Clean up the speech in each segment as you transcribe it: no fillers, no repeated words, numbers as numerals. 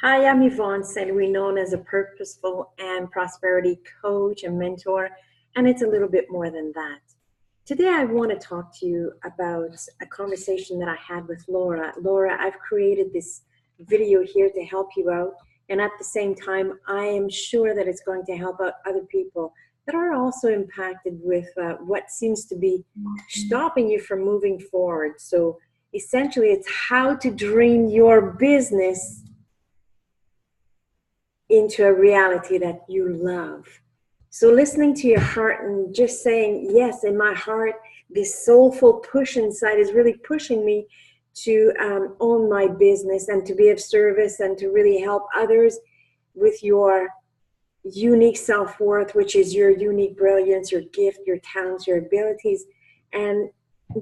Hi, I'm Yvonne Saint-Louis, known as a purposeful and prosperity coach and mentor, and it's a little bit more than that. Today, I want to talk to you about a conversation that I had with Laura. Laura, I've created this video here to help you out, and at the same time, I am sure that it's going to help out other people that are also impacted with what seems to be stopping you from moving forward. So essentially, it's how to dream your business into a reality that you love. So listening to your heart and just saying, yes, in my heart, this soulful push inside is really pushing me to own my business and to be of service and to really help others with your unique self-worth, which is your unique brilliance, your gift, your talents, your abilities. And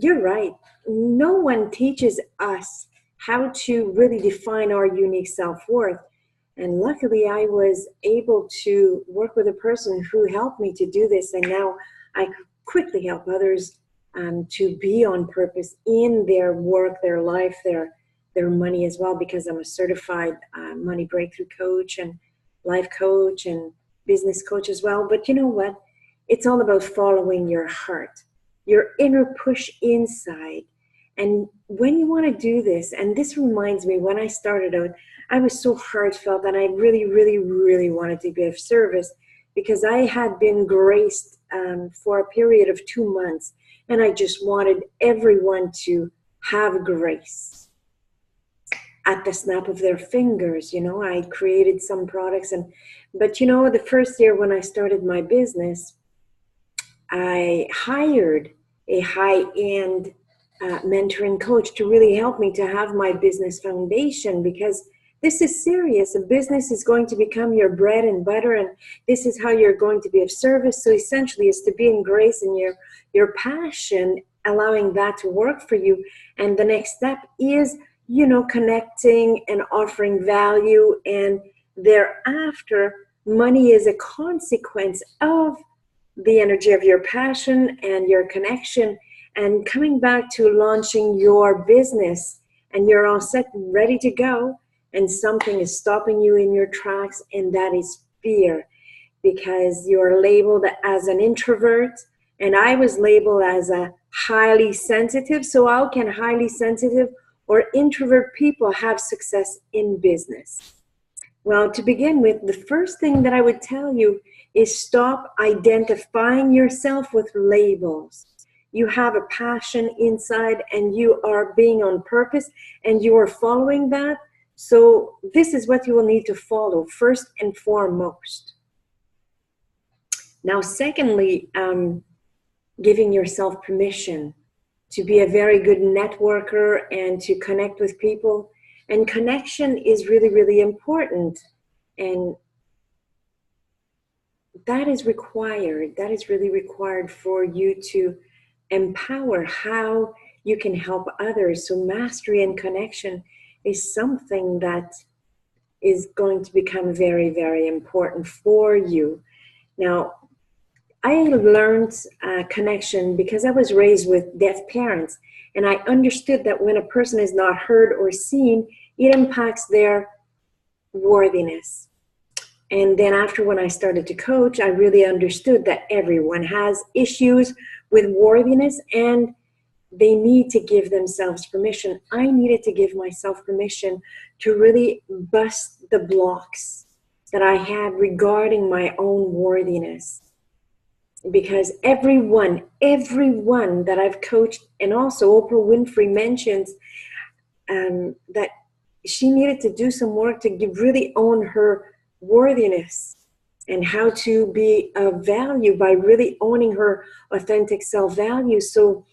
you're right. No one teaches us how to really define our unique self-worth. And luckily, I was able to work with a person who helped me to do this. And now I quickly help others to be on purpose in their work, their life, their money as well, because I'm a certified money breakthrough coach and life coach and business coach as well. But you know what? It's all about following your heart, your inner push inside. And when you want to do this, and this reminds me, when I started out, I was so heartfelt and I really, really, really wanted to be of service because I had been graced for a period of 2 months, and I just wanted everyone to have grace at the snap of their fingers. I created some products, but the first year when I started my business, I hired a high-end mentoring coach to really help me to have my business foundation, because this is serious. A business is going to become your bread and butter, and this is how you're going to be of service. So essentially, it's to be in grace and your passion, allowing that to work for you. And the next step is, connecting and offering value. And thereafter, money is a consequence of the energy of your passion and your connection. And coming back to launching your business, and you're all set and ready to go, and something is stopping you in your tracks, and that is fear, because you're labeled as an introvert, and I was labeled as a highly sensitive. So how can highly sensitive or introvert people have success in business? Well, to begin with, the first thing that I would tell you is stop identifying yourself with labels. You have a passion inside, and you are being on purpose, and you are following that. So this is what you will need to follow first and foremost. Now, secondly, giving yourself permission to be a very good networker and to connect with people. And connection is really, really important. And that is required. That is really required for you to empower how you can help others. So mastery and connection is something that is going to become very, very important for you. Now, I learned connection because I was raised with deaf parents, and I understood that when a person is not heard or seen, it impacts their worthiness. And then after, when I started to coach, I really understood that everyone has issues with worthiness, and they need to give themselves permission. I needed to give myself permission to really bust the blocks that I had regarding my own worthiness. Because everyone that I've coached, and also Oprah Winfrey mentions that she needed to do some work to really own her worthiness and how to be of value by really owning her authentic self-value. So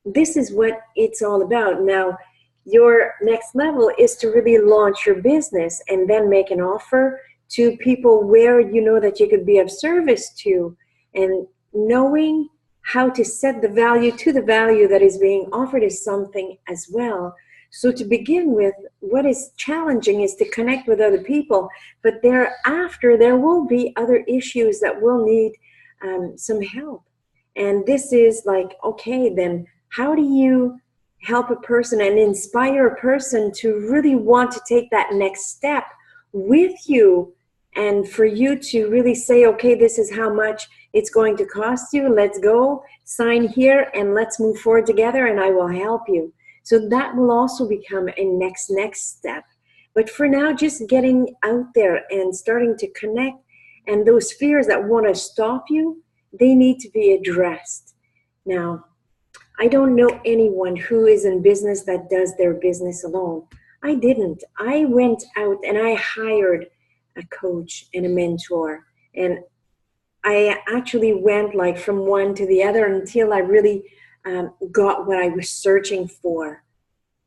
this is what it's all about. Now, your next level is to really launch your business and then make an offer to people where you know that you could be of service to, and knowing how to set the value to the value that is being offered is something as well. So to begin with, what is challenging is to connect with other people, but thereafter there will be other issues that will need some help. And this is like, okay, then how do you help a person and inspire a person to really want to take that next step with you, and for you to really say, okay, this is how much it's going to cost you. Let's go, sign here, and let's move forward together, and I will help you. So that will also become a next step. But for now, just getting out there and starting to connect, and those fears that want to stop you, they need to be addressed. Now, I don't know anyone who is in business that does their business alone. I didn't. I went out and I hired a coach and a mentor. And I actually went like from one to the other until I really got what I was searching for.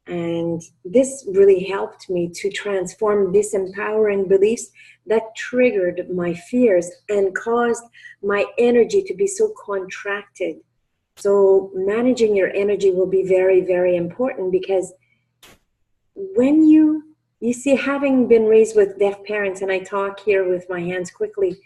And this really helped me to transform disempowering beliefs that triggered my fears and caused my energy to be so contracted. So managing your energy will be very, very important, because when you see, having been raised with deaf parents, and I talk here with my hands quickly,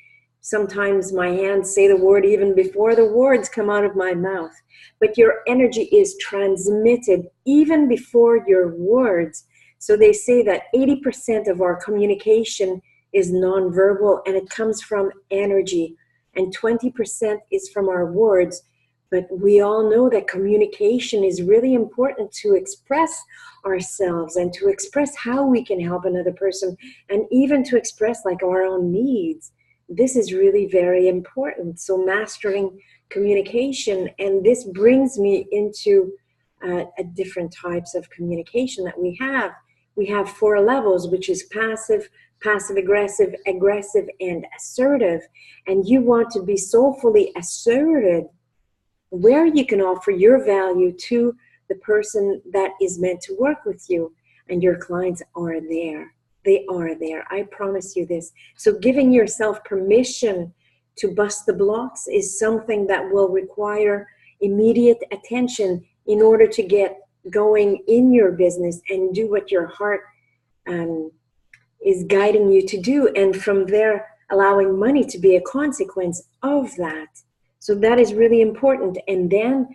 sometimes my hands say the word even before the words come out of my mouth. But your energy is transmitted even before your words. So they say that 80% of our communication is nonverbal, and it comes from energy, and 20% is from our words. But we all know that communication is really important to express ourselves and to express how we can help another person, and even to express like our own needs. This is really very important. So mastering communication, and this brings me into different types of communication that we have. We have 4 levels, which is passive, passive-aggressive, aggressive, and assertive. And you want to be soulfully asserted, where you can offer your value to the person that is meant to work with you. And your clients are there. They are there. I promise you this. So giving yourself permission to bust the blocks is something that will require immediate attention in order to get going in your business and do what your heart is guiding you to do. And from there, allowing money to be a consequence of that. So that is really important. And then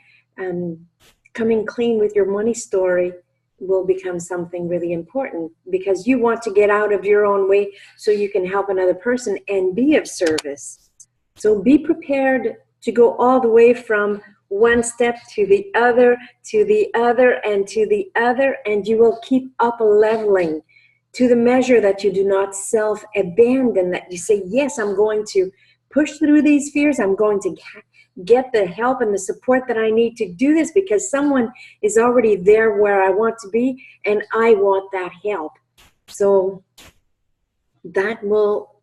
coming clean with your money story will become something really important, because you want to get out of your own way so you can help another person and be of service. So be prepared to go all the way from one step to the other, to the other, and to the other, and you will keep up leveling to the measure that you do not self-abandon, that you say, yes, I'm going to push through these fears. I'm going to get the help and the support that I need to do this, because someone is already there where I want to be, and I want that help. So that will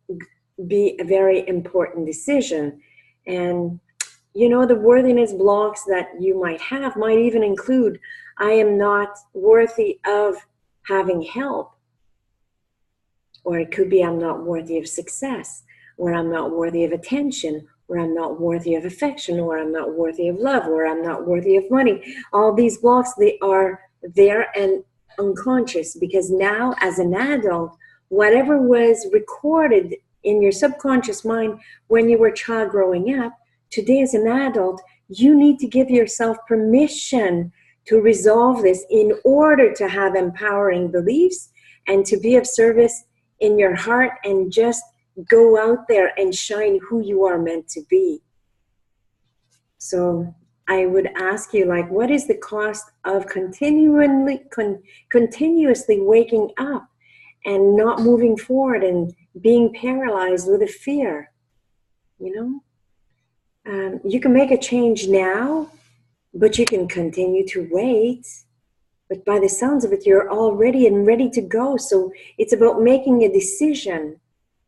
be a very important decision. And you know, the worthiness blocks that you might have might even include, I am not worthy of having help. Or it could be, I'm not worthy of success, or I'm not worthy of attention, or I'm not worthy of affection, or I'm not worthy of love, or I'm not worthy of money. All these blocks, they are there and unconscious, because now as an adult, whatever was recorded in your subconscious mind when you were a child growing up, today as an adult, you need to give yourself permission to resolve this in order to have empowering beliefs and to be of service in your heart, and just go out there and shine who you are meant to be. So I would ask you, like, what is the cost of continuously waking up and not moving forward and being paralyzed with a fear? You know, you can make a change now, but you can continue to wait. But by the sounds of it, you're all ready and ready to go. So it's about making a decision.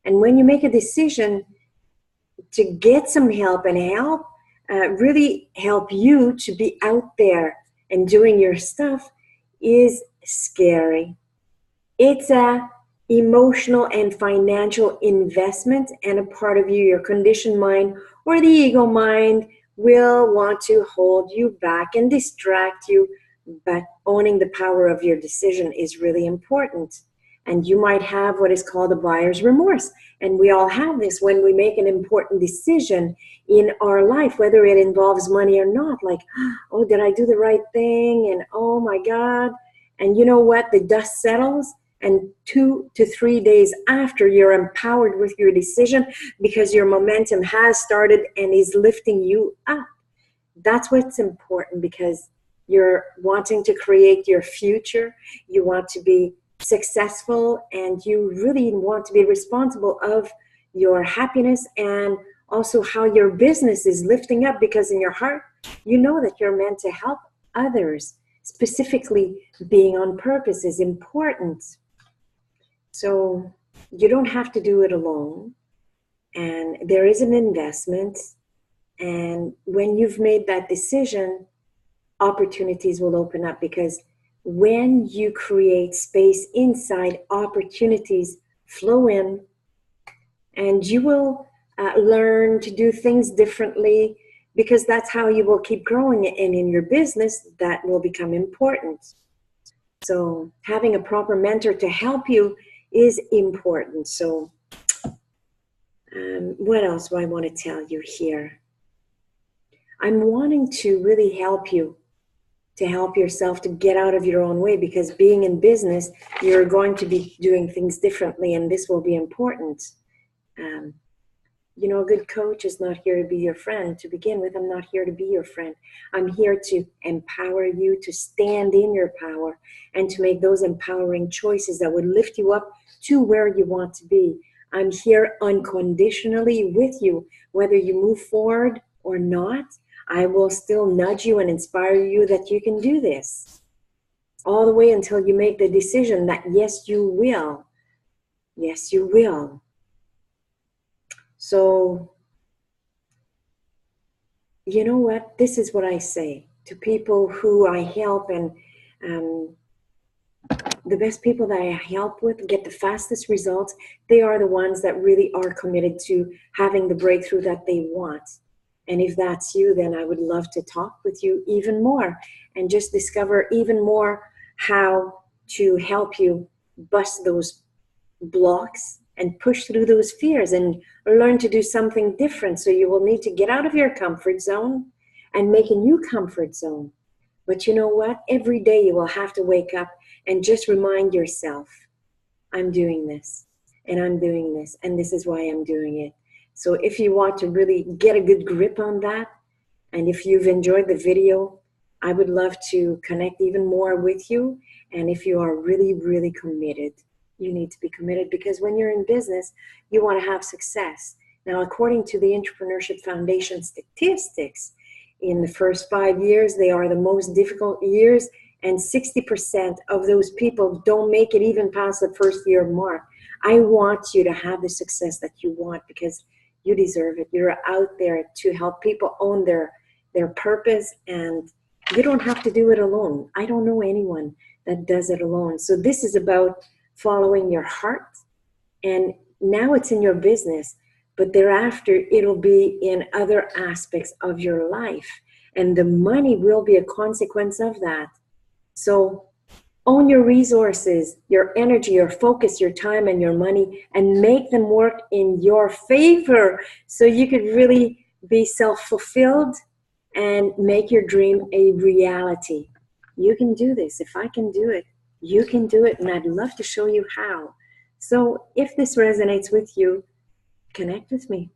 And when you make a decision to get some help, and help really help you to be out there and doing your stuff, is scary. It's a emotional and financial investment, and a part of you, your conditioned mind or the ego mind, will want to hold you back and distract you. But owning the power of your decision is really important. And you might have what is called a buyer's remorse. And we all have this when we make an important decision in our life, whether it involves money or not. Like, oh, did I do the right thing? And oh my God. And you know what? The dust settles. And 2 to 3 days after, you're empowered with your decision because your momentum has started and is lifting you up. That's what's important, because you're wanting to create your future. You want to be successful, and you really want to be responsible of your happiness and also how your business is lifting up, because in your heart, you know that you're meant to help others. Specifically, being on purpose is important. So you don't have to do it alone. And there is an investment. And when you've made that decision, opportunities will open up, because when you create space inside, opportunities flow in, and you will learn to do things differently, because that's how you will keep growing. And in your business, that will become important. So having a proper mentor to help you is important. So what else do I want to tell you here? I'm wanting to really help you, to help yourself to get out of your own way, because being in business, you're going to be doing things differently, and this will be important. You know, a good coach is not here to be your friend. To begin with, I'm not here to be your friend. I'm here to empower you to stand in your power and to make those empowering choices that would lift you up to where you want to be. I'm here unconditionally with you, whether you move forward or not. I will still nudge you and inspire you that you can do this, all the way until you make the decision that yes, you will. Yes, you will. So, you know what? This is what I say to people who I help, and the best people that I help with get the fastest results. They are the ones that really are committed to having the breakthrough that they want. And if that's you, then I would love to talk with you even more and just discover even more how to help you bust those blocks and push through those fears and learn to do something different. So you will need to get out of your comfort zone and make a new comfort zone. But you know what? Every day you will have to wake up and just remind yourself, I'm doing this, and I'm doing this, and this is why I'm doing it. So if you want to really get a good grip on that, and if you've enjoyed the video, I would love to connect even more with you. And if you are really, really committed, you need to be committed, because when you're in business, you want to have success. Now, according to the Entrepreneurship Foundation statistics, in the first 5 years, they are the most difficult years, and 60% of those people don't make it even past the first year mark. I want you to have the success that you want, because you deserve it. You're out there to help people own their purpose, and you don't have to do it alone. I don't know anyone that does it alone. So this is about following your heart, and now it's in your business, but thereafter it'll be in other aspects of your life, and the money will be a consequence of that. So own your resources, your energy, your focus, your time, and your money, and make them work in your favor so you could really be self-fulfilled and make your dream a reality. You can do this. If I can do it, you can do it, and I'd love to show you how. So if this resonates with you, connect with me.